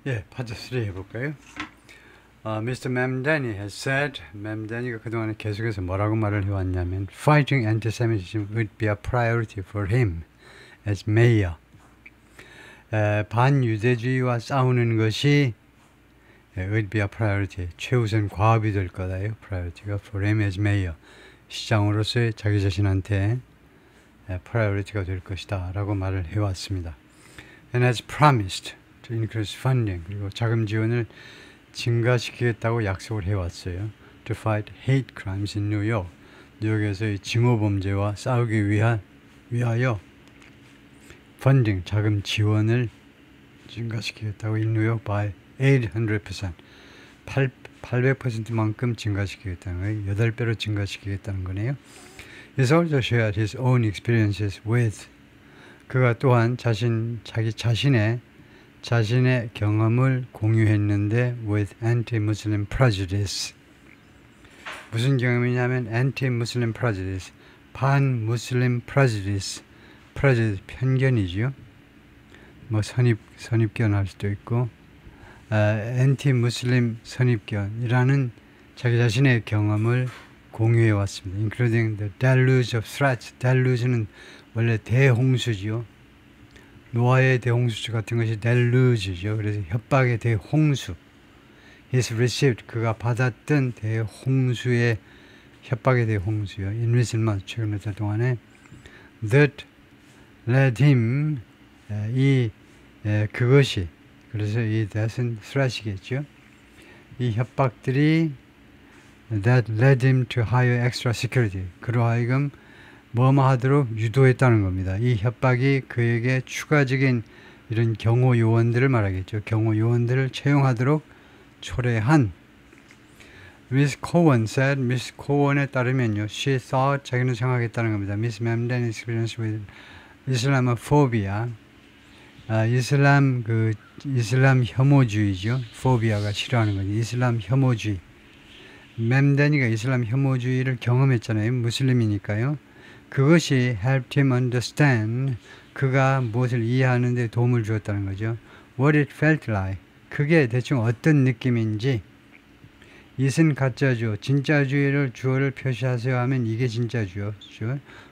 예, 파트 3 해볼까요? Mr. Mamdani has said, Mamdani가 그동안에 계속해서 뭐라고 말을 해왔냐면 Fighting anti-Semitism would be a priority for him as mayor. 반유대주의와 싸우는 것이 would be a priority, 최우선 과업이 될 거다요. priority가 for him as mayor. 시장으로서의 자기 자신한테 priority가 될 것이다 라고 말을 해왔습니다. And has promised to increase funding, 그리고 자금 지원을 증가시키겠다고 약속을 해왔어요. To fight hate crimes in New York. 뉴욕에서의 징후 범죄와 싸우기 위하여 funding, 자금 지원을 증가시키겠다고 in New York by 800%. 800%만큼 증가시키겠다는 거예요. 8배로 증가시키겠다는 거네요. He's also shared his own experiences with, 그가 또한 자기 자신의 경험을 공유했는데 with anti-Muslim prejudice. 무슨 경험이냐면 anti-Muslim prejudice, 반무슬림 prejudice, 편견이죠. 뭐 선입견 할 수도 있고, anti-Muslim 선입견이라는 자기 자신의 경험을 공유해 왔습니다. Including the deluge of threats. deluge는 원래 대홍수지요. 노아의 대홍수 같은 것이 deluge죠. 그래서 협박의 대홍수. He's received, 그가 받았던 대홍수의 협박의 대홍수요. In recent months, 최근 몇 달 동안에 that led him, 그것이, 그래서 이 that은 threat이겠죠. 이 협박들이 that led him to hire extra security. 그로 하여금 뭐뭐 하도록 유도했다는 겁니다. 이 협박이 그에게 추가적인 이런 경호 요원들을 말하겠죠. 경호 요원들을 채용하도록 초래한. Miss Cohen said, Miss Cohen에 따르면요, she thought, 자기는 생각했다는 겁니다. Miss Mamdani's experience with Islamophobia, 이슬람 혐오주의죠. phobia가 싫어하는 거죠. 이슬람 혐오주의. 맘다니가 이슬람 혐오주의를 경험했잖아요. 무슬림이니까요. 그것이 helped him understand, 그가 무엇을 이해하는 데 도움을 주었다는 거죠. What it felt like, 그게 대충 어떤 느낌인지. it은 가짜주어, 진짜주의를 주어를 표시하세요 하면 이게 진짜주어.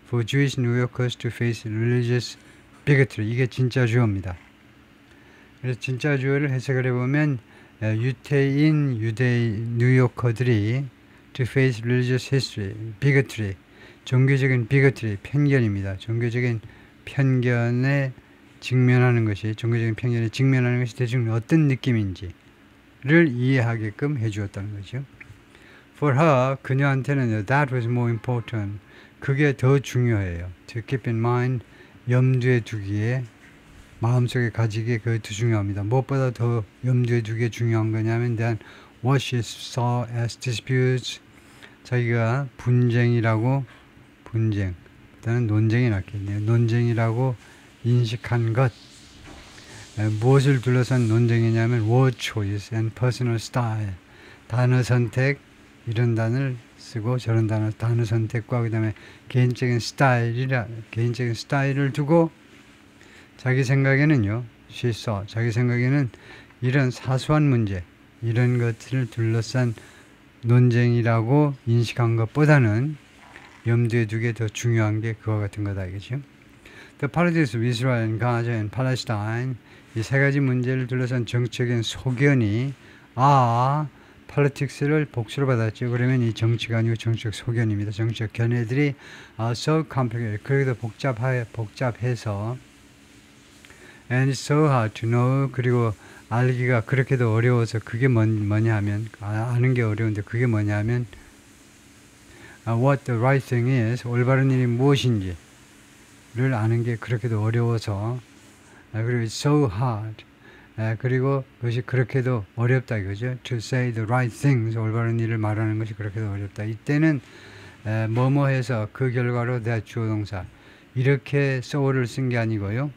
For Jewish New Yorkers to face religious bigotry, 이게 진짜주어입니다. 그래서 진짜주어를 해석을 해보면 유태인 뉴요커들이 to face religious history, bigotry, 종교적인 bigotry, 편견입니다. 종교적인 편견에 직면하는 것이, 종교적인 편견에 직면하는 것이 대충 어떤 느낌인지를 이해하게끔 해주었다는 거죠. For her, 그녀한테는 that was more important, 그게 더 중요해요. To keep in mind, 염두에 두기에, 마음속에 가지기에 그게 더 중요합니다. 무엇보다 더 염두에 두기에 중요한 거냐면 than what she saw as disputes, 자기가 분쟁이라고, 일단은 논쟁이 낫겠네요. 논쟁이라고 인식한 것. 무엇을 둘러싼 논쟁이냐면 word choice and personal style, 단어 선택, 이런 단어를 쓰고 저런 단어 선택과 그 다음에 개인적인 스타일을 두고 자기 생각에는요, 자기 생각에는 이런 사소한 문제, 이런 것들을 둘러싼 논쟁이라고 인식한 것보다는 염두에 두게 더 중요한 게 그와 같은 거다, 이거죠. The politics of Israel and Gaza and Palestine, 이 세 가지 문제를 둘러싼 정치적인 소견이, politics를 복수로 받았죠. 그러면 이 정치가 아니고 정치적 소견입니다. 정치적 견해들이 so complicated, 그렇게도 복잡해서 and so hard to know, 그리고 알기가 그렇게도 어려워서 그게 뭐냐 하면, 아는 게 어려운데 그게 뭐냐 하면 what the right thing is, 올바른 일이 무엇인지를 아는 게 그렇게도 어려워서, 그리고 it's so hard, 그리고 그것이 그렇게도 어렵다 이거죠. To say the right things, 올바른 일을 말하는 것이 그렇게도 어렵다. 이때는 뭐뭐 해서 그 결과로 that 주어 동사, 이렇게 so를 쓴 게 아니고요.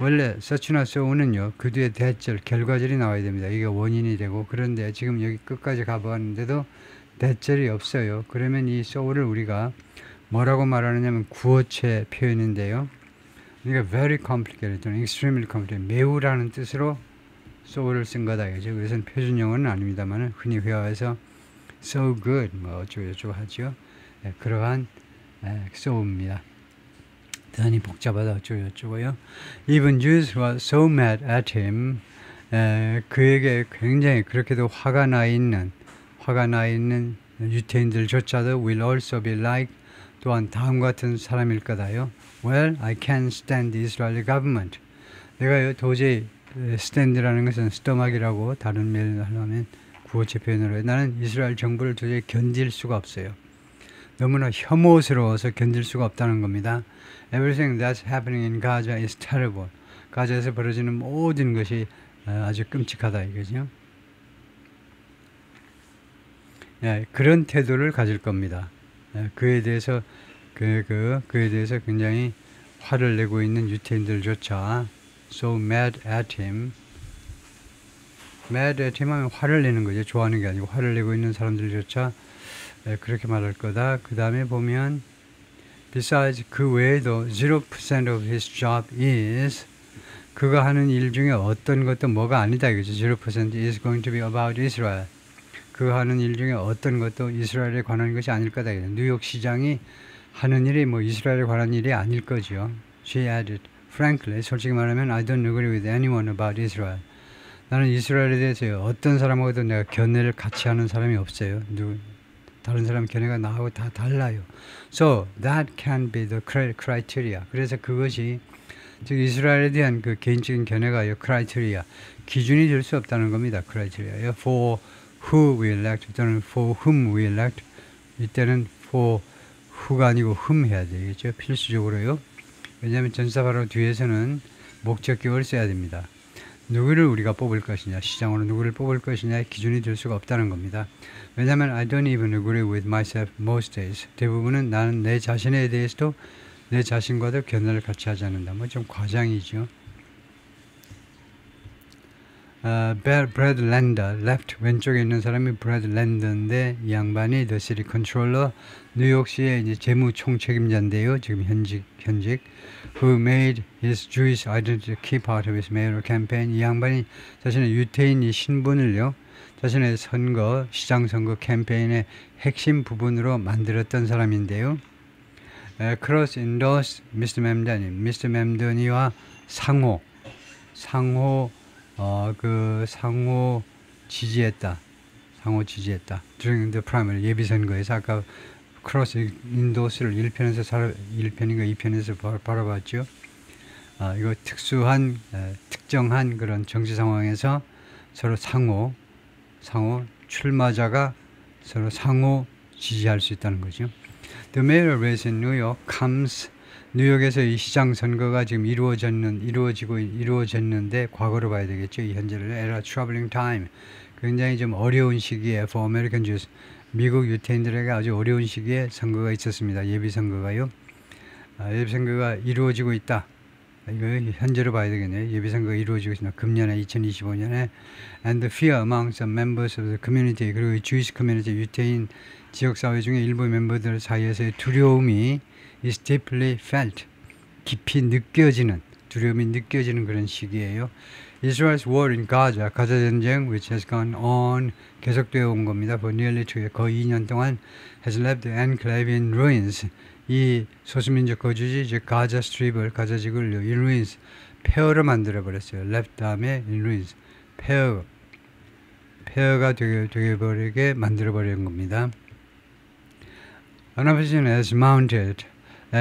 원래 such나 so는요, 그 뒤에 대절, 결과절이 나와야 됩니다. 이게 원인이 되고, 그런데 지금 여기 끝까지 가보았는데도 대절이 없어요. 그러면 이 so를 우리가 뭐라고 말하느냐면 구어체 표현인데요. 그러니까 very complicated 또는 extremely complicated, 매우라는 뜻으로 so를 쓴 거다 이거죠. 그것은 표준 용어는 아닙니다만 흔히 회화에서 so good 뭐 어쩌고저쩌고 하죠. 그러한 so입니다. 대단히 복잡하다 어쩌고저쩌고요. Even Jews were so mad at him. 그에게 굉장히 그렇게도 화가 나 있는 유태인들조차도 will also be like 또한 다음과 같은 사람일 거다요. Well, I can't stand the Israeli government. 내가 도저히 stand라는 것은 스토막이라고 다른 표현을 하려면 구어체 표현으로 해요. 나는 이스라엘 정부를 도저히 견딜 수가 없어요. 너무나 혐오스러워서 견딜 수가 없다는 겁니다. Everything that's happening in Gaza is terrible. 가자에서 벌어지는 모든 것이 아주 끔찍하다 이거죠. 그런 태도를 가질 겁니다. 그에 대해서 그에 대해서 굉장히 화를 내고 있는 유태인들조차 so mad at him. mad at him 하면 화를 내는 거죠. 좋아하는 게 아니고 화를 내고 있는 사람들조차 그렇게 말할 거다. 그 다음에 보면 besides 그 외에도 0% of his job is 그가 하는 일 중에 어떤 것도 뭐가 아니다 이거죠. 0% is going to be about Israel. 그가 하는 일 중에 어떤 것도 이스라엘에 관한 것이 아닐 거다. 뉴욕 시장이 하는 일이 뭐 이스라엘에 관한 일이 아닐 거죠. She added, frankly, 솔직히 말하면 I don't agree with anyone about Israel. 나는 이스라엘에 대해서 어떤 사람하고도 내가 견해를 같이 하는 사람이 없어요. 다른 사람 견해가 나하고 다 달라요. So that can be the criteria. 그래서 그것이 즉 이스라엘에 대한 그 개인적인 견해가요, criteria 기준이 될 수 없다는 겁니다. criteria요. For who we elect 또는 for whom we elect 이때는 for who가 아니고 whom 해야 되겠죠. 필수적으로요. 왜냐하면 전사 바로 뒤에서는 목적격을 써야 됩니다. 누구를 우리가 뽑을 것이냐, 시장으로 누구를 뽑을 것이냐의 기준이 될 수가 없다는 겁니다. 왜냐하면 I don't even agree with myself most days. 대부분은 나는 내 자신에 대해서도 내 자신과도 견해를 같이 하지 않는다. 뭐 좀 과장이죠. Brad Lander, left 왼쪽에 있는 사람이 Brad Lander인데 이 양반이 the city controller, 뉴욕시의 이제 재무 총책임자인데요. 지금 현직 who made his Jewish identity key part of his mayoral campaign. 이 양반이 자신의 유태인 이 신분을요, 자신의 시장 선거 캠페인의 핵심 부분으로 만들었던 사람인데요. cross endorsed Mr. Mamdani, Mr. Mamdani와 상호 지지했다. during the primary 예비선거에서 아까 cross endorse를 1편인가 2편에서 바라봤죠. 이거 특정한 그런 정치 상황에서 서로 상호 출마자가 서로 상호 지지할 수 있다는 거죠. The mayoral race in New York comes 뉴욕에서 이 시장 선거가 지금 이루어졌는데 과거로 봐야 되겠죠. 이 현재를 at a troubling time. 굉장히 좀 어려운 시기에 for American Jews. 미국 유태인들에게 아주 어려운 시기에 선거가 있었습니다. 예비 선거가요. 예비 선거가 이루어지고 있다. 이거 현재로 봐야 되겠네요. 예비 선거가 이루어지고 있습니다. 금년에 2025년에 and the fear among some members of the community 그리고 Jewish community 유태인 지역사회 중에 일부 멤버들 사이에서의 두려움이 is deeply felt 깊이 느껴지는 두려움이 느껴지는 그런 시기예요. Israel's war in Gaza, 가자 전쟁 which has gone on 계속되어 온 겁니다. for nearly 2 years, 거의 2년 동안 has left the enclave in ruins. 이 소수민족 거주지 즉 가자 스트립을 가자 지구를 in ruins 폐허로 만들어 버렸어요. left 다음에 in ruins 폐허가 되게 버리게 만들어 버린 겁니다. Opposition has mounted.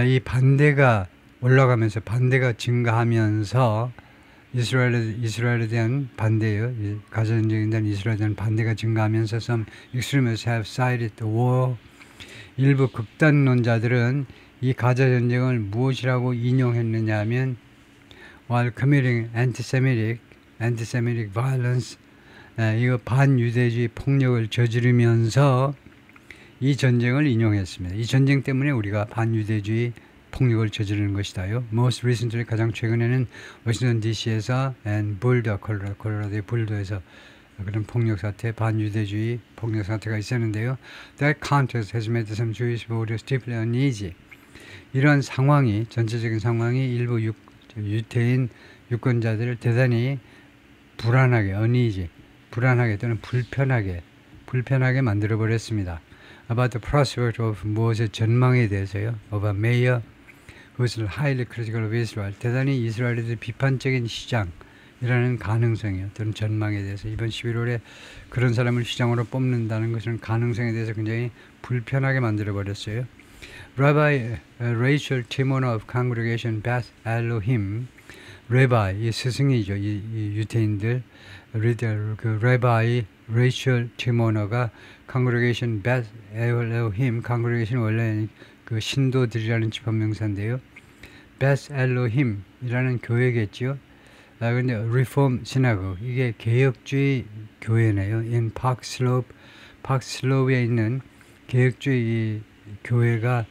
이 반대가 올라가면서 반대가 증가하면서 이스라엘에 대한 반대예요. 가자 전쟁에 대한 이스라엘에 대한 반대가 증가하면서 some extremists have cited the war. 일부 극단론자들은 이 가자 전쟁을 무엇이라고 인용했느냐 하면 while committing anti-Semitic violence 이거 반유대주의 폭력을 저지르면서 이 전쟁을 인용했습니다. 이 전쟁 때문에 우리가 반유대주의 폭력을 저지르는 것이다요. Most recently 가장 최근에는 워싱턴 DC에서 and 볼더 콜로라도의 볼더에서 그런 폭력 사태, 반유대주의 폭력 사태가 있었는데요. That contest has made some Jewish voters deeply uneasy. 이런 상황이 전체적인 상황이 일부 유태인 유권자들을 대단히 불안하게, uneasy, 불안하게 또는 불편하게 만들어 버렸습니다. About the prospect of 무엇의 전망에 대해서요. Of a mayor, 그것을 highly critical of Israel, 대단히 이스라엘에 대해 비판적인 시장이라는 가능성이요. 또는 전망에 대해서 이번 11월에 그런 사람을 시장으로 뽑는다는 것은 가능성에 대해서 굉장히 불편하게 만들어 버렸어요. Rabbi Rachel Timona of Congregation Beth Elohim, 레바이, 이 스승이죠. 이 유태인들, 그 레바이 레이첼 티모너가 Congregation Beth Elohim, Congregation 원래 그 신도들이라는 집합명사인데요. Beth Elohim이라는 교회겠죠. 근데 Reform Synagogue, 이게 개혁주의 교회네요. In Park Slope에 있는 개혁주의 교회가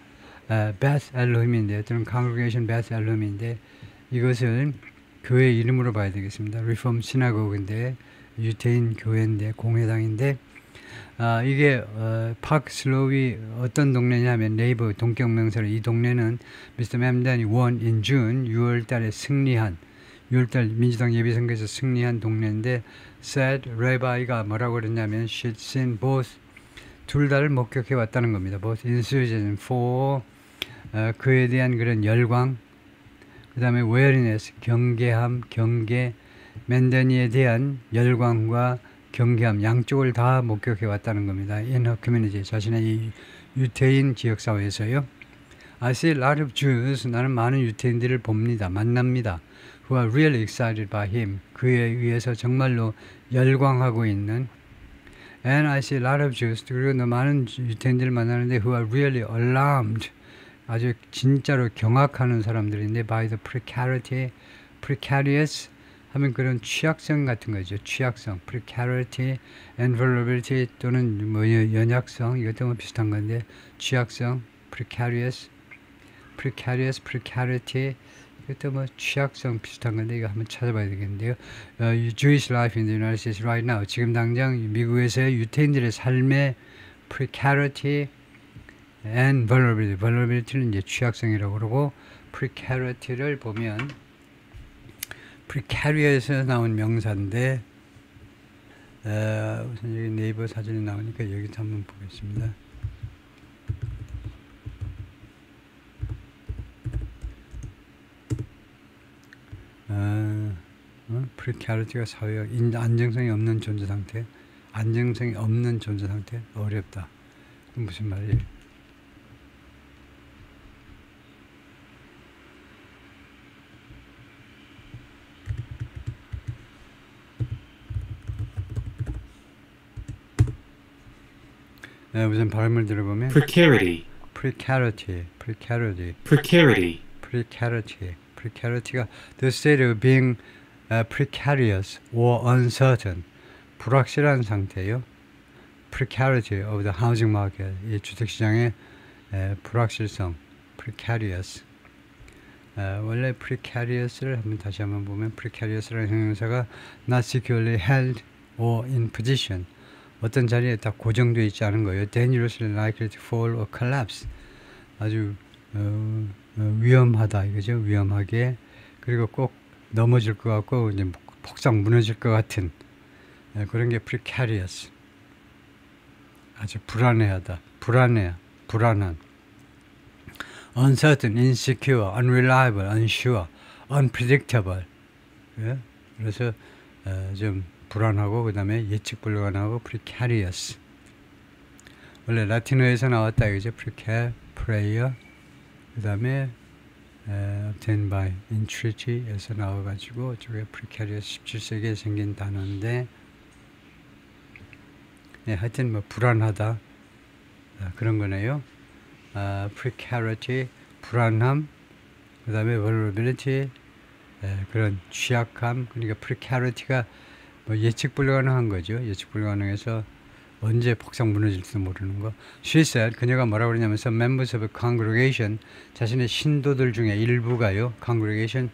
Beth Elohim인데, 또는 Congregation Beth Elohim인데, 이것은 교회 이름으로 봐야 되겠습니다. Reform Synagogu인데, 유태인 교회인데, 공회당인데, 이게 파크 슬로우이 어떤 동네냐면 네이버 동격명사로, 이 동네는 미스터 맴단이 won in June, 6월달에 승리한, 6월달 민주당 예비선거에서 승리한 동네인데, said Rabbi가 뭐라고 그랬냐면 she'd seen both, 둘 다를 목격해 왔다는 겁니다. both enthusiasm for, 그에 대한 그런 열광, 그 다음에 wariness, 경계함, 경계, 맨더니에 대한 열광과 경계함, 양쪽을 다 목격해 왔다는 겁니다. In her community, 자신의 이 유태인 지역사회에서요. I see a lot of Jews, 나는 많은 유태인들을 봅니다. 만납니다. Who are really excited by him, 그에 의해서 정말로 열광하고 있는. And I see a lot of Jews, 그리고 많은 유태인들을 만나는데 who are really alarmed, 아주 진짜로 경악하는 사람들인데 by the precarious 하면 그런 취약성 같은 거죠. 취약성, precarity, and vulnerability 또는 뭐 연약성, 이것도 뭐 비슷한 건데 취약성, precarity, 이것도 뭐 취약성 비슷한 건데 이거 한번 찾아봐야 되겠는데요. Jewish life in the United States right now, 지금 당장 미국에서의 유태인들의 삶의 precarity and vulnerability는 이제 취약성이라고 그러고, precarity를 보면 precarious에서 나온 명사인데, 우선 여기 네이버 사진이 나오니까 여기서 한번 보겠습니다. precarity가 사회적 안정성이 없는 존재 상태, 안정성이 없는 존재 상태, 어렵다. 무슨 말이에요? 우선 발음을 들어보면 precarity가 the state of being precarious or uncertain, 불확실한 상태요. precarity of the housing market, 이 주택시장의 불확실성, precarious. 원래 precarious를 다시 한번 보면 precarious라는 형용사가 not securely held or in position, 어떤 자리에 딱 고정되어 있지 않은 거예요. dangerously likely to fall or collapse, 아주 위험하다 이거죠. 위험하게, 그리고 꼭 넘어질 것 같고 이제 폭삭 무너질 것 같은 그런 게 precarious, 아주 불안해하다, 불안한. uncertain, insecure, unreliable, unsure, unpredictable. 예? 그래서 좀 불안하고 그 다음에 예측 불가능하고 precarious. 원래 라틴어에서 나왔다 이거죠. prayer, 그 다음에 obtained by entreaty에서 나와가지고 저게 precarious 17세기에 생긴 단어인데, 하여튼 뭐 불안하다 그런 거네요. precarity, 불안함, 그 다음에 vulnerability, 그런 취약함. 그러니까 precarity가 뭐 예측 불가능한 거죠. 예측 불가능해서 언제 폭삭 무너질지도 모르는 거. She said, 그녀가 뭐라고 그러냐면 some members of a congregation, 자신의 신도들 중에 일부가요. congregation,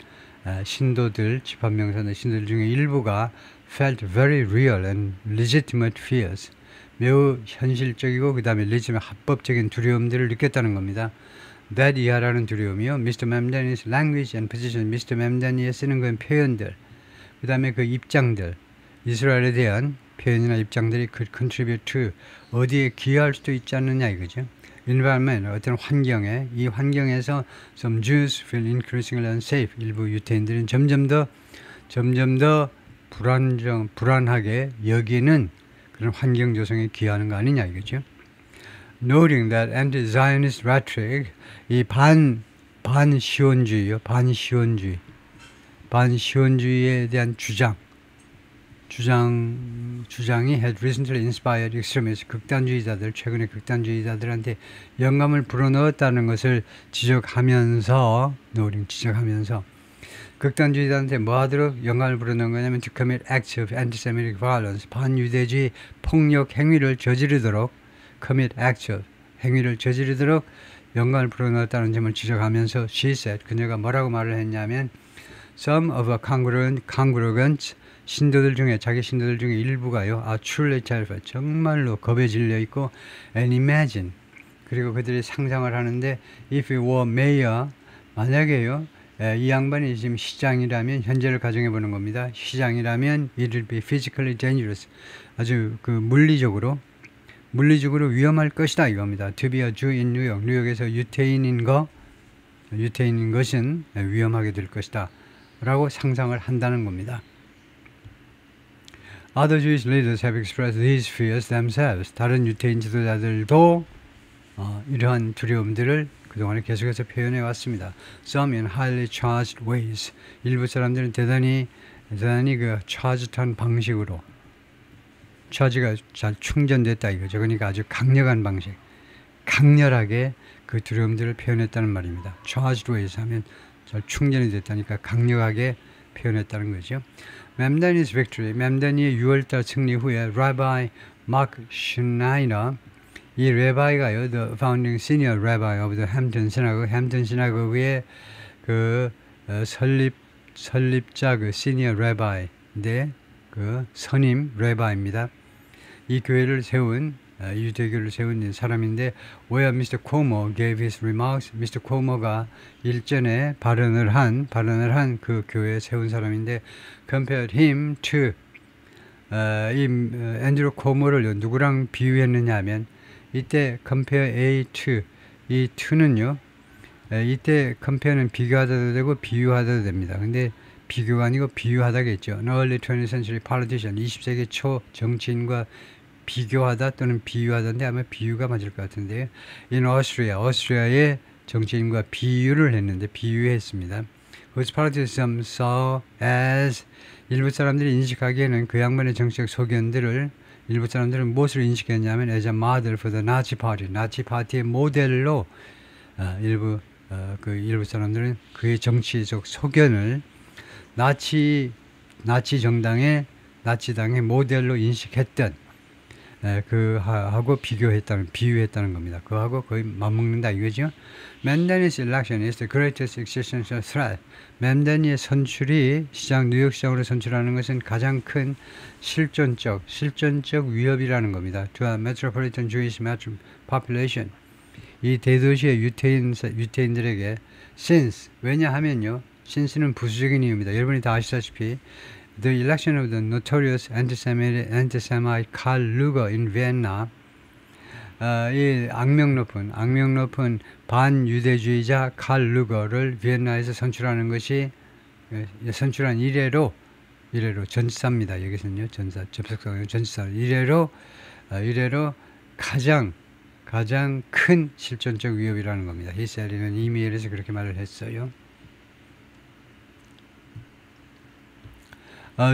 신도들, 집합명사는 신도들 중에 일부가 felt very real and legitimate fears, 매우 현실적이고 그 다음에 합법적인 두려움들을 느꼈다는 겁니다. That 이하라는 두려움이요. Mr. Mamdani's language and position, Mr. Mamdani의 쓰는 그 표현들, 그 다음에 그 입장들, 이스라엘에 대한 표현이나 입장들이 could contribute to 어디에 기여할 수도 있지 않느냐 이거죠. environment 어떤 환경에 이 환경에서 some Jews feel increasingly unsafe 일부 유태인들은 점점 더 불안하게 여기는 그런 환경 조성에 기여하는 거 아니냐 이거죠. Noting that anti-Zionist rhetoric 이 반시온주의요 반시온주의에 대한 주장이 had recently inspired extremists 극단주의자들 최근에 극단주의자들한테 영감을 불어넣었다는 것을 지적하면서 극단주의자한테 뭐 하도록 영감을 불어넣은 거냐면 to commit acts of anti-Semitic violence 반유대주의 폭력 행위를 저지르도록 영감을 불어넣었다는 점을 지적하면서 she said 그녀가 뭐라고 말을 했냐면 some of our congregants 자기 신도들 중에 일부가요 are truly terrified 정말로 겁에 질려 있고 and imagine 그리고 그들이 상상을 하는데 if he were mayor 만약에요 이 양반이 지금 시장이라면 현재를 가정해 보는 겁니다. 시장이라면 it will be physically dangerous 아주 그 물리적으로 위험할 것이다 이겁니다. To be a Jew in New York 뉴욕에서 유태인인 것은 위험하게 될 것이다 라고 상상을 한다는 겁니다. Other Jewish leaders have expressed these fears themselves. 다른 유태인 지도자들도 이러한 두려움들을 그동안에 계속해서 표현해 왔습니다. Some in highly charged ways. 일부 사람들은 대단히 그 charged한 방식으로 차지가 잘 충전됐다 이거죠. 그러니까 아주 강력한 방식, 강렬하게 그 두려움들을 표현했다는 말입니다. charged ways 하면 잘 충전이 됐다니까 강력하게 표현했다는 거죠. 맘다니's victory, 맘다니의 6월달 승리 후에 Rabbi Mark Schneider, 이 레바이가요, the founding senior rabbi of the Hampton Synagogue, 햄튼 시나고그의 그 설립자 그 senior rabbi인데 그 선임 레바입니다. 이 교회를 유대교를 세운 사람인데 where Mr. Cuomo gave his remarks, Mr. Cuomo가 일전에 발언을 한 그 교회에 세운 사람인데 compared him to 앤드루 코모를 누구랑 비유했느냐 하면 이때 compare A to 이 to는요 이때 compare는 비교하다도 되고 비유하다도 됩니다. 근데 비교가 아니고 비유하다겠죠. An early 20th century politician 20세기 초 정치인과 비교하다 또는 비유하다인데 아마 비유가 맞을 것 같은데요. In Austria의 정치인과 비유를 했는데 비유했습니다. Whose politicians saw as 일부 사람들이 인식하기에는 그 양반의 정치적 소견들을 일부 사람들은 무엇을 인식했냐면 as a model for the Nazi Party, 나치 파티의 모델로 일부 사람들은 그의 정치적 소견을 나치당의 모델로 인식했던 그하고 비유했다는 겁니다. 그하고 거의 맞먹는다 이거죠. Mamdani's election is the greatest existential threat. 맘다니의 선출이 뉴욕 시장으로 선출하는 것은 가장 큰 실존적 위협이라는 겁니다. To a metropolitan Jewish population. 이 대도시의 유태인들에게 since 왜냐하면요. since는 부수적인 이유입니다. 여러분이 다 아시다시피 the election of the notorious anti-Semite Karl Lueger in Vienna 이 악명 높은 반유대주의자 칼 루거를 비엔나에서 선출한 이래로 전치사입니다. 여기서는요 접속사는 전치사 이래로 가장 큰 실존적 위협이라는 겁니다. 히셀리는 이메일에서 그렇게 말을 했어요.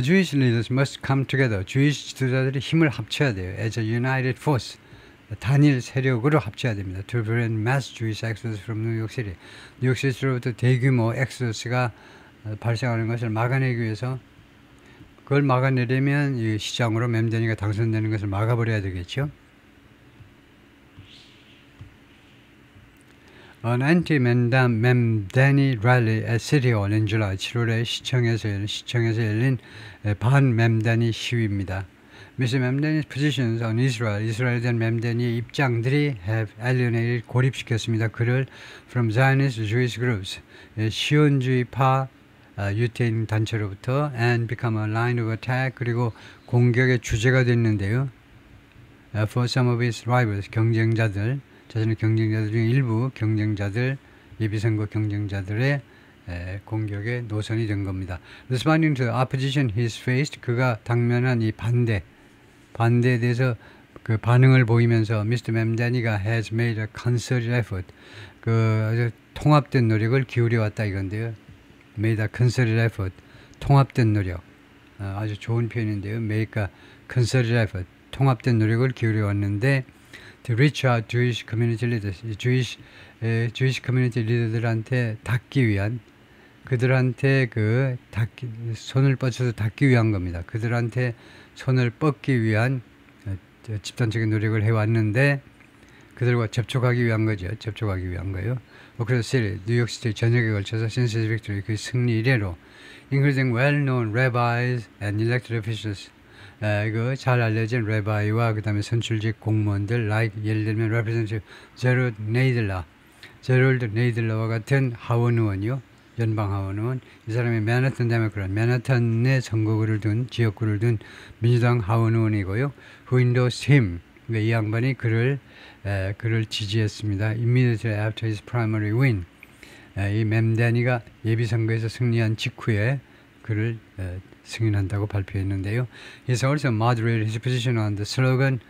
Jewish leaders must come together. 주이시 지도자들이 힘을 합쳐야 돼요. As a united force. 단일 세력으로 합쳐야 됩니다. To prevent mass Jewish exodus from New York City. 뉴욕시티로부터 대규모 엑소더스가 발생하는 것을 막아내기 위해서 그걸 막아내려면 이 시장으로 맘다니가 당선되는 것을 막아버려야 되겠죠. An anti-Mamdani rally at City Hall in July 7월에 시청에서 열린 반-맘다니 시위입니다. Mr. Mamdani's positions on 이스라엘에 대한 맘다니의 입장들이 have alienated 고립시켰습니다. 그를 from Zionist Jewish groups 시온주의파 유태인 단체로부터 and become a line of attack 그리고 공격의 주제가 됐는데요. For some of his rivals 경쟁자들 자신의 경쟁자들 중에 일부 경쟁자들 예비선거 경쟁자들의 공격의 노선이 된 겁니다. Responding to the opposition he's faced 그가 당면한 이 반대에 대해서 그 반응을 보이면서 Mr. Mamdani가 has made a concerted effort 그 아주 통합된 노력을 기울여 왔다 이건데요. made a concerted effort 통합된 노력 아주 좋은 표현인데요. make a concerted effort 통합된 노력을 기울여 왔는데 to reach out Jewish community leaders Jewish community 리더들한테 닿기 위한 그들한테 손을 뻗쳐서 닿기 위한 겁니다. 그들한테 손을 뻗기 위한 집단적인 노력을 해왔는데 그들과 접촉하기 위한 거죠. 접촉하기 위한 거예요. 그래서 뉴욕시티 전역에 걸쳐서 since his victory 그 승리 이래로 including well-known rabbis and elected officials 이거 잘 알려진 레바이와 그 다음에 선출직 공무원들 like 예를 들면 representative 제럴드 네이들러와 같은 하원 의원이요. 연방 하원 의원 이 사람이 맨하탄 데모크랜 맨하탄의 선거구를 둔 지역구를 둔 민주당 하원 의원이고요. who endorsed him 이 양반이 그를 지지했습니다. Immediately after his primary win 이 맴다니가 예비선거에서 승리한 직후에 그를 승인한다고 발표했는데요. He's also moderated his position on the slogan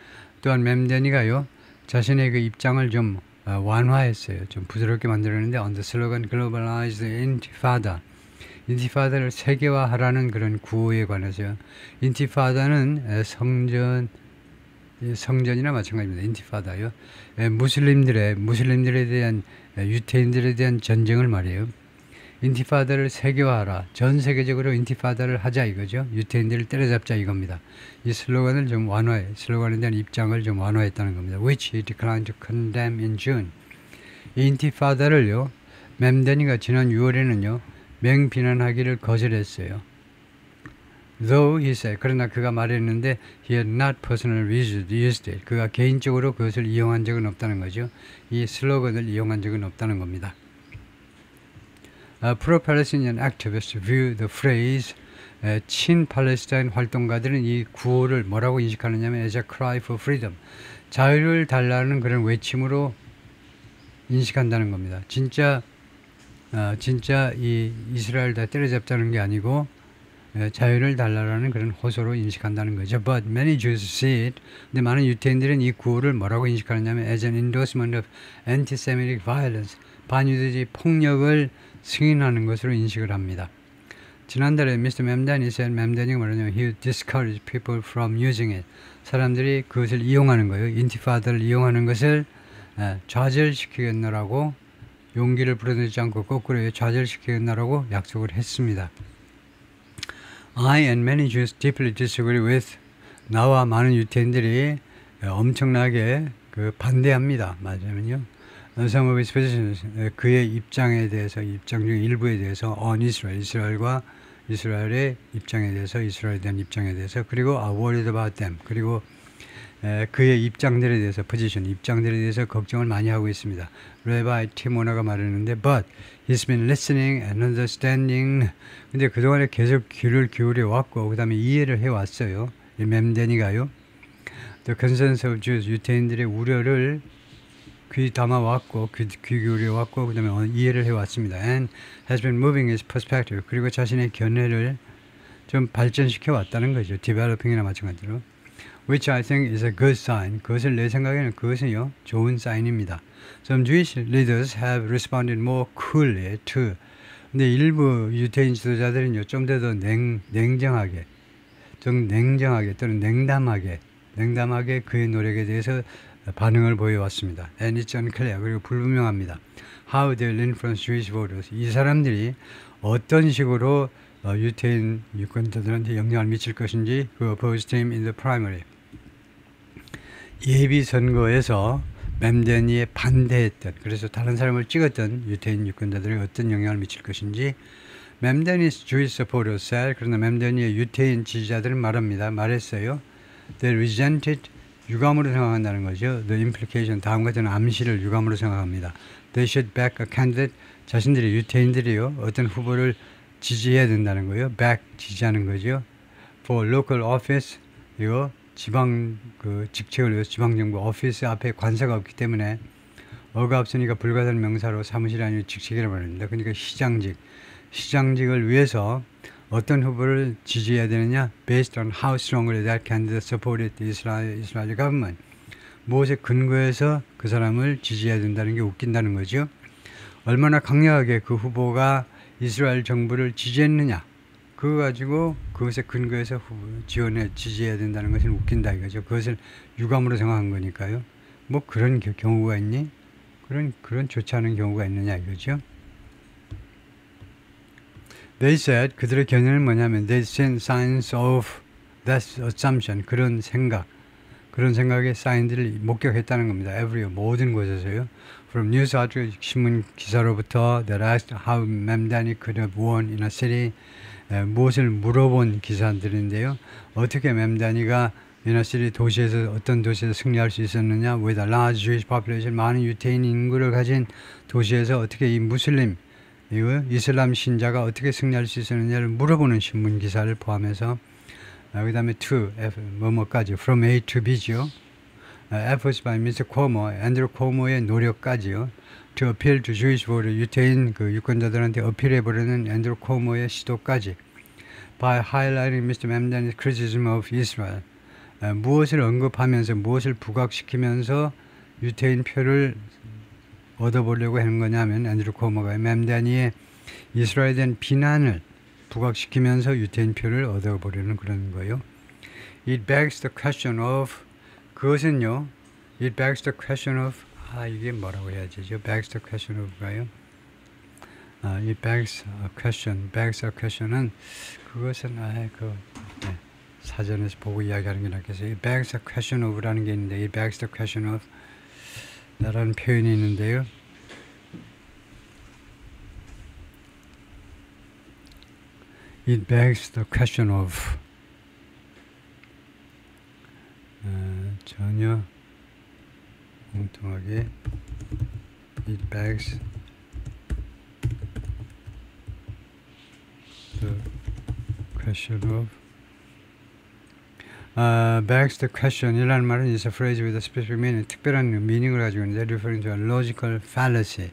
또한 맴다니가요 자신의 그 입장을 좀 완화했어요. 좀 부드럽게 만들었는데 on the slogan globalize the intifada 인티파다를 세계화하라는 그런 구호에 관해서요. 인티파다는 성전이나 마찬가지입니다. 인티파다요. 무슬림들에 대한 유태인들에 대한 전쟁을 말이에요. 인티파다를 세계화하라. 전 세계적으로 인티파다를 하자 이거죠. 유태인들을 때려잡자 이겁니다. 이 슬로건을 좀 슬로건에 대한 입장을 좀 완화했다는 겁니다. Which he declined to condemn in June. 이 인티파다를요. 맴다니가 지난 6월에는요. 맹비난하기를 거절했어요. Though he said, 그러나 그가 말했는데 he had not personally used it. 그가 개인적으로 그것을 이용한 적은 없다는 거죠. 이 슬로건을 이용한 적은 없다는 겁니다. Pro-Palestinian activists view the phrase 친팔레스타인 활동가들은 이 구호를 뭐라고 인식하느냐면 as a cry for freedom. 자유를 달라는 그런 외침으로 인식한다는 겁니다. 진짜 이 이스라엘 다 때려잡자는 게 아니고 자유를 달라라는 그런 호소로 인식한다는 거죠. But many Jews see it. 근데 많은 유태인들은 이 구호를 뭐라고 인식하느냐면 as an endorsement of anti-Semitic violence. 반유대주의 폭력을 승인하는 것으로 인식을 합니다. 지난달에 Mr. Mamdani said, 맴다니가 말하냐면 he would discourage people from using it. 사람들이 그것을 이용하는 거예요. 인티파다를 이용하는 것을 좌절시키겠노라고 용기를 불어넣지 않고 거꾸로 좌절시키겠노라고 약속을 했습니다. I and many Jews deeply disagree with 나와 많은 유태인들이 엄청나게 반대합니다. 맞으면요. Some of his positions, 그의 입장 중 일부에 대해서 on Israel, 이스라엘의 입장에 대해서, 이스라엘에 대한 입장에 대해서, 그리고 are worried about them, 그리고 그의 입장들에 대해서, 입장들에 대해서 걱정을 많이 하고 있습니다. Rabbi 티모나가 말했는데, but he's been listening and understanding. 근데 그동안에 계속 귀를 기울여 왔고, 그 다음에 이해를 해왔어요. 이 맴다니가요. The concerns of Jews, 유태인들의 우려를 귀 담아왔고, 귀 기울여왔고, 그 다음에 이해를 해왔습니다. And has been moving his perspective. 그리고 자신의 견해를 좀 발전시켜 왔다는 거죠. developing이나 마찬가지로. Which I think is a good sign. 그것을 내 생각에는 그것은요, 좋은 사인입니다. Some Jewish leaders have responded more coolly to. 근데 일부 유태인 지도자들은요, 좀 더 냉정하게 또는 냉담하게 그의 노력에 대해서 반응을 보여왔습니다. And it's unclear. 그리고 불분명합니다. How they'll influence Jewish voters. 이 사람들이 어떤 식으로 유태인 유권자들한테 영향을 미칠 것인지 그 opposed him in the primary. 예비 선거에서 맴다니에 반대했던 그래서 다른 사람을 찍었던 유태인 유권자들이 어떤 영향을 미칠 것인지 맴다니's Jewish supporters said. 그러나 맴다니의 유태인 지지자들은 말했어요. They resented 유감으로 생각한다는 거죠. The implication 다음과 같은 암시를 유감으로 생각합니다. They should back a candidate. 자신들이 유태인들이요 어떤 후보를 지지해야 된다는 거예요. back 지지하는 거죠. for local office 이거 지방 그 직책을 위해서 지방정부 오피스 앞에 관사가 없기 때문에 어가 없으니까 불가산 명사로 사무실이 아니라 직책이라고 합니다. 그러니까 시장직을 위해서 어떤 후보를 지지해야 되느냐? Based on how strongly that candidate supported the Israeli government. 무엇에 근거해서 그 사람을 지지해야 된다는 게 웃긴다는 거죠. 얼마나 강력하게 그 후보가 이스라엘 정부를 지지했느냐. 그거 가지고 그것에 근거해서 지지해야 된다는 것은 웃긴다 이거죠. 그것을 유감으로 생각한 거니까요. 뭐 그런 경우가 있니? 그런 좋지 않은 경우가 있느냐 이거죠. They said 그들의 견해는 뭐냐면 they seen signs of that assumption 그런 생각의 사인들을 목격했다는 겁니다. Everywhere 모든 곳에서요. From news article 신문 기사로부터 that asked how Mamdani could have won in a city 무엇을 물어본 기사들인데요. 어떻게 맘다니가 미나시리 도시에서 어떤 도시에서 승리할 수 있었느냐? with a large Jewish population 많은 유태인 인구를 가진 도시에서 어떻게 이 무슬림 이슬람 신자가 어떻게 승리할 수 있었느냐를 물어보는 신문 기사를 포함해서 그 다음에 to 뭐뭐까지 from A to B죠. efforts by Mr. Cuomo, 앤드루 코모의 노력까지요. to appeal to Jewish voter 유태인 그 유권자들한테 어필해보려는 앤드루 코모의 시도까지 by highlighting Mr. Mamdani's criticism of Israel 무엇을 언급하면서 무엇을 부각시키면서 유태인 표를 얻어보려고 하는 거냐면 앤드루 코모가 맘다니의 이스라엘에 대한 비난을 부각시키면서 유태인 표를 얻어보려는 그런 거예요. It begs the question of 그것은요. It begs the question of 이게 뭐라고 해야 되죠? begs the question of가요? It begs a question. begs a question은 그것은 사전에서 보고 이야기하는 게 낫겠어요. It begs a question of라는 게 있는데 It begs the question of 라는 표현이 있는데요. It begs the question of 전혀 엉뚱하게 It begs the question of begs the question 이라는 말은 is a phrase with a specific meaning 특별한 미닝을 가지고 있는데 referring to a logical fallacy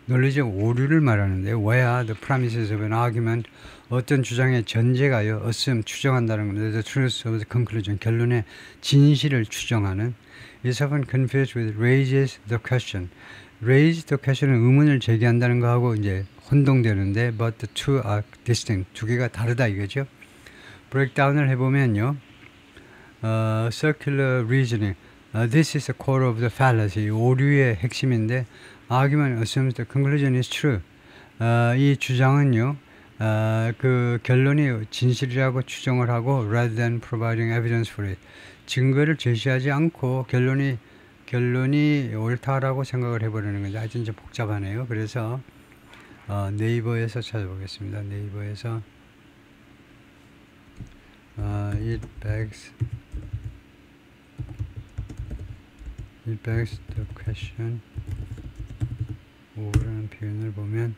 논리적 오류를 말하는데 where the premises of an argument 어떤 주장의 전제가요 assume 추정한다는 겁니다. the truth of the conclusion 결론의 진실을 추정하는 is often confused with raises the question raise the question은 의문을 제기한다는 거하고 이제 혼동되는데 but the two are distinct 두 개가 다르다 이거죠. 브레이크다운을 해보면요 circular reasoning this is the core of the fallacy 오류의 핵심인데 argument assumes the conclusion is true 이 주장은요 그 결론이 진실이라고 추정을 하고 rather than providing evidence for it 증거를 제시하지 않고 결론이 옳다라고 생각을 해버리는 거죠. 아주 이제 복잡하네요. 그래서 네이버에서 찾아보겠습니다. 네이버에서 it begs the question of라는 표현을 보면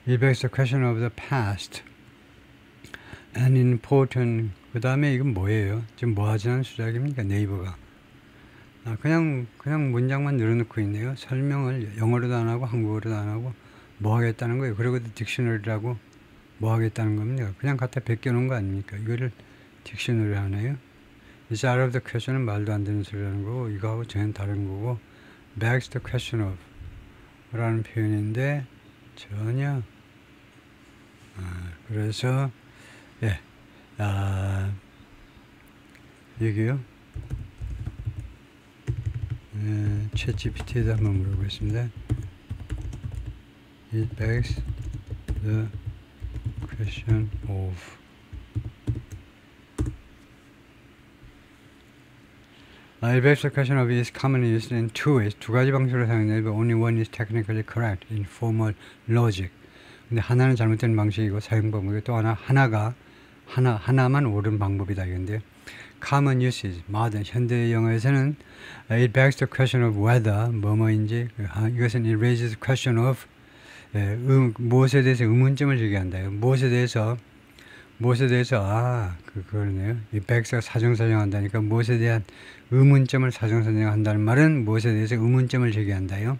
It begs the question of the past and important 그 다음에 이건 뭐예요? 지금 뭐 하자는 수작입니까? 네이버가 그냥 문장만 늘어놓고 있네요. 설명을 영어로도 안 하고 한국어로도 안 하고 뭐 하겠다는 거예요. 그리고 딕셔너리라고 뭐 하겠다는 겁니다. 그냥 갖다 베껴놓은 거 아닙니까? 이거를 딕셔너리 하네요. It's out of the question은 말도 안 되는 소리라는 거고 이거하고 전혀 다른 거고 begs the question of 라는 표현인데 전혀 그래서 여기요 챗GPT에다 한번 물어보겠습니다. It begs the question of It begs the question of is commonly used in two ways. 두 가지 방식으로 사용되는데 but only one is technically correct in formal logic. 근데 하나는 잘못된 방식이고 사용 방법이고 또 하나만 옳은 방법이다 이건데요. Common usage, modern 현대 영어에서는 it begs the question of whether 뭐뭐인지 이것은 it raises the question of 무엇에 대해서 의문점을 제기한다. 무엇에 대해서 그거네요. 이 백사가 사정사정한다니까 무엇에 대한 의문점을 사정사정한다는 말은 무엇에 대해서 의문점을 제기한다요.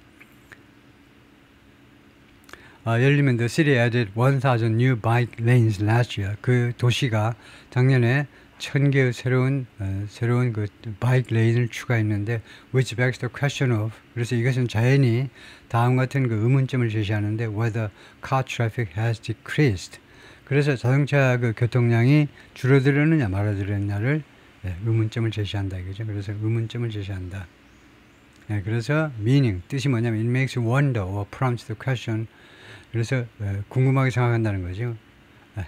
예를 들면 the city added 1,000 new bike lanes last year. 그 도시가 작년에 1,000개의 새로운 그 바이크 레인을 추가했는데 which begs the question of, 그래서 이것은 자연히 다음 같은 그 의문점을 제시하는데 whether car traffic has decreased. 그래서 자동차 그 교통량이 줄어들었느냐 말아들었느냐를 의문점을 제시한다 이거죠. 그래서 의문점을 제시한다. 그래서 meaning 뜻이 뭐냐면 it makes you wonder or prompts the question. 그래서 궁금하게 생각한다는 거죠.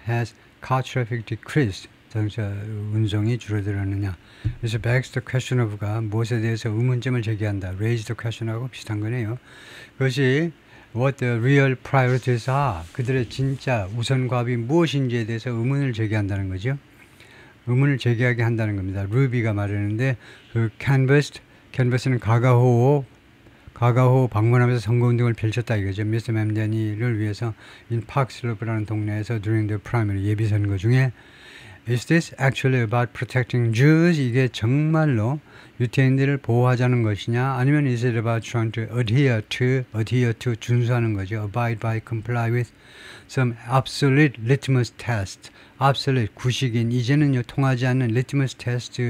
Has car traffic decreased? 자동차 운송이 줄어들었느냐. 그래서 begs the question of가 무엇에 대해서 의문점을 제기한다. raise the question하고 비슷한 거네요. 그것이 what the real priorities are. 그들의 진짜 우선과업이 무엇인지에 대해서 의문을 제기한다는 거죠. 의문을 제기하게 한다는 겁니다. 루비가 말하는데 그 canvass는 가가호 방문하면서 선거운동을 펼쳤다 이거죠. 미스 맴데니를 위해서 in Park Slope라는 동네에서 during the primary 예비선거 중에 Is this actually about protecting Jews? 이게 정말로 유태인들을 보호하자는 것이냐? 아니면 is it about trying to adhere to 준수하는 거죠. Abide by, comply with some obsolete litmus test. obsolete, 구식인, 이제는요 통하지 않는 litmus test,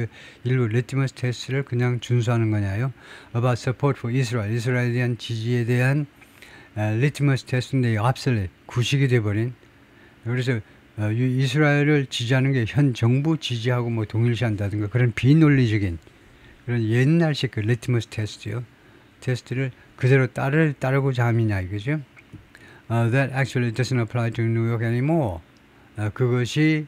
일부 litmus test를 그냥 준수하는 거냐요. About support for Israel. 이스라엘에 대한 지지에 대한 litmus test인데 obsolete, 구식이 돼버린. 그래서 이스라엘을 지지하는 게 현 정부 지지하고 뭐 동일시한다든가 그런 비논리적인 그런 옛날식 그 리트머스 테스트요. 테스트를 그대로 따르고자 함이냐 이거죠. That actually doesn't apply to New York anymore. 그것이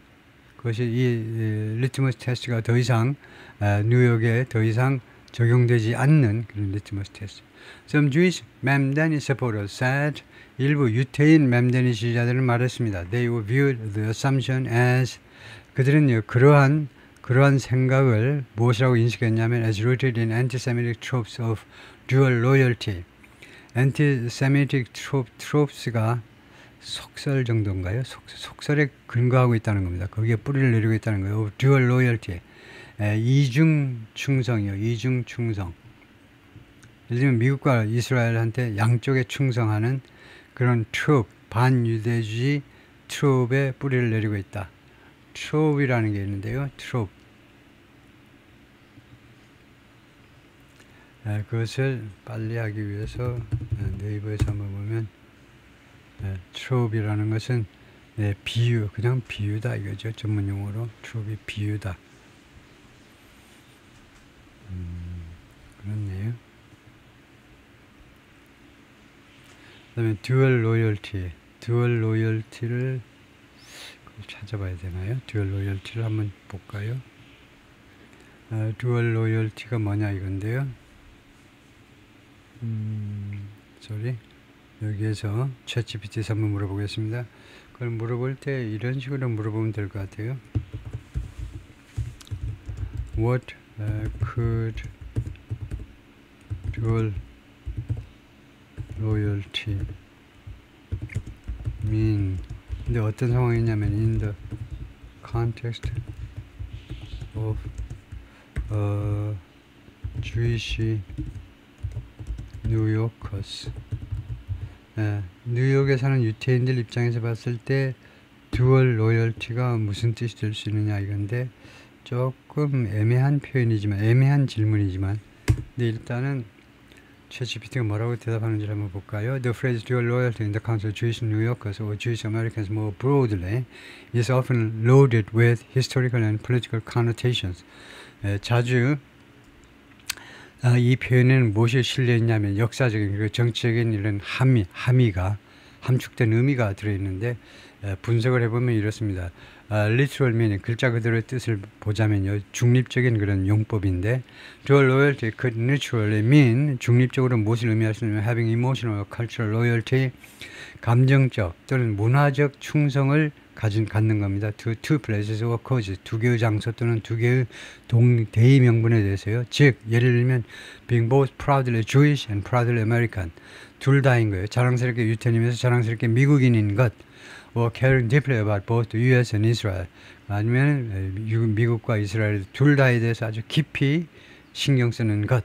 이 리트머스 테스트가 더 이상 뉴욕에 더 이상 적용되지 않는 그런 리트머스 테스트. Some Jewish Mamdani supporters said 일부 유태인 맴데니 지지자들은 말했습니다. They viewed the assumption as 그들은요 그러한 생각을 무엇이라고 인식했냐면 as rooted in anti-Semitic tropes of dual loyalty. anti-Semitic tropes가 속설 정도인가요? 속설에 근거하고 있다는 겁니다. 거기에 뿌리를 내리고 있다는 거예요. of dual loyalty. 이중 충성이요. 이중 충성. 예를 들면 미국과 이스라엘한테 양쪽에 충성하는 그런 트롭, 반유대주의 트롭에 뿌리를 내리고 있다. 트롭이라는 게 있는데요. 트롭. 그것을 빨리 하기 위해서 네이버에서 한번 보면 트롭이라는 것은 비유, 그냥 비유다 이거죠. 전문용어로 트롭이 비유다. 그렇네요. 그 다음에 듀얼 로열티를 찾아봐야 되나요? 듀얼 로열티를 한번 볼까요? 듀얼 로열티가 뭐냐 이건데요. 여기에서 챗GPT에서 한번 물어보겠습니다. 그걸 물어볼 때 이런 식으로 물어보면 될 것 같아요. What could dual loyalty mean? 근데 어떤 상황이냐면 in the context of Jewish New Yorkers. 뉴욕에 사는 유태인들 입장에서 봤을 때 듀얼 로열티가 무슨 뜻이 될 수 있느냐 이건데 조금 애매한 표현이지만 애매한 질문이지만 근데 일단은 챗GPT가 뭐라고 대답하는지를 한번 볼까요? The phrase dual loyalty in the context of Jewish New Yorkers or Jewish Americans more broadly is often loaded with historical and political connotations. 자주 이 표현에는 무엇이 실려있냐면 역사적인 그리고 정치적인 이런 함의가 함축된 의미가 들어있는데 분석을 해보면 이렇습니다. literal meaning, 글자 그대로의 뜻을 보자면요. 중립적인 그런 용법인데 dual loyalty could naturally mean 중립적으로 무엇을 의미할 수 있냐면 having emotional or cultural loyalty, 감정적 또는 문화적 충성을 갖는 겁니다. to two places or causes, 두 개의 장소 또는 두 개의 대의 명분에 대해서요. 즉 예를 들면 being both proudly Jewish and proudly American, 둘 다인 거예요. 자랑스럽게 유태인이면서 자랑스럽게 미국인인 것. or caring deeply about both the US and Israel. 아니면 미국과 이스라엘 둘 다에 대해서 아주 깊이 신경 쓰는 것.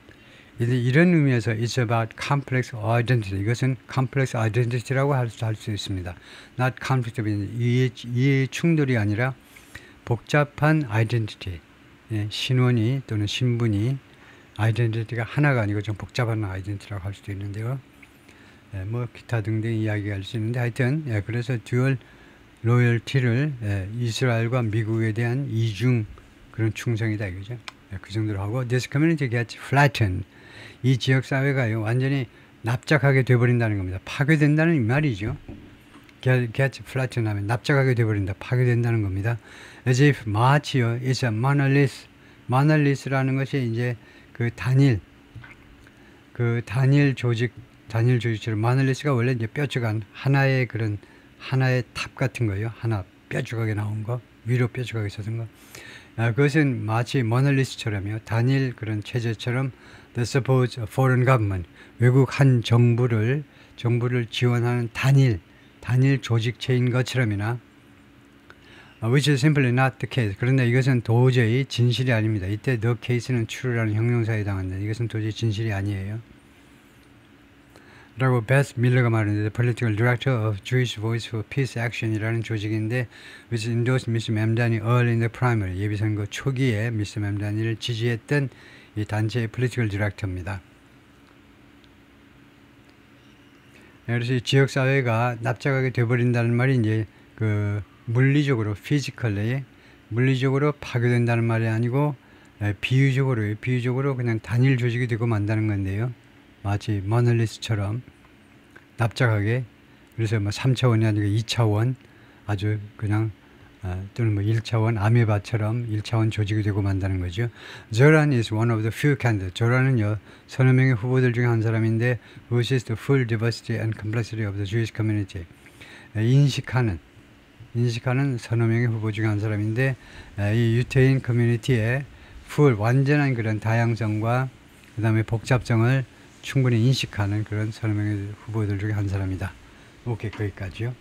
이런 의미에서 it's about complex identity. 이것은 complex identity라고 할 수 있습니다. not conflict of 이해 충돌이 아니라 복잡한 identity. 예, 신원이 또는 신분이 아이덴티티가 하나가 아니고 좀 복잡한 아이덴티티라고 할 수도 있는데요. 예, 뭐 기타 등등 이야기할 수 있는데 하여튼 예, 그래서 듀얼 로열티를 예, 이스라엘과 미국에 대한 이중 그런 충성이다 이거죠. 예, 그 정도로 하고 this community gets flattened. 이 지역 사회가요 완전히 납작하게 돼버린다는 겁니다. 파괴된다는 이 말이죠. gets flattened 하면 납작하게 돼버린다, 파괴된다는 겁니다. as if 마치요 is a monolith. monolith라는 것이 이제 그 단일 조직처럼 monolith가 원래 이제 뾰족한 하나의 그런 하나의 탑 같은 거예요. 하나 뾰족하게 나온 거, 위로 뾰족하게 솟은 거. 그것은 마치 monolith처럼요. 단일 그런 체제처럼 the supposed foreign government, 외국 한 정부를 지원하는 단일 조직체인 것처럼이나 which is simply not the case. 그런데 이것은 도저히 진실이 아닙니다. 이때 the case는 true라는 형용사에 해당합니다. 이것은 도저히 진실이 아니에요. 라고 베스 밀러가 말하는데 political director of Jewish Voice for Peace Action이라는 조직인데 which endorsed Mr. Mamdani early in the primary. 예비선거 초기에 Mr. Mamdani를 지지했던 이 단체의 political director입니다. 그래서 이 지역사회가 납작하게 돼버린다는 말이 이제 그 물리적으로 물리적으로 파괴된다는 말이 아니고 비유적으로 그냥 단일 조직이 되고 만다는 건데요. 마치 모널리스처럼 납작하게 그래서 뭐 3차원이 아니고 2차원 아주 그냥 또는 뭐 1차원 아메바처럼 1차원 조직이 되고 만다는 거죠. 조란 is one of the few candidates. 조란은요 서너 명의 후보들 중에 한 사람인데 who sees the full diversity and complexity of the Jewish community. 인식하는 서너 명의 후보 중에 한 사람인데 이 유태인 커뮤니티의 완전한 그런 다양성과 그 다음에 복잡성을 충분히 인식하는 그런 서너 명의 후보들 중에 한 사람이다. 오케이, 거기까지요.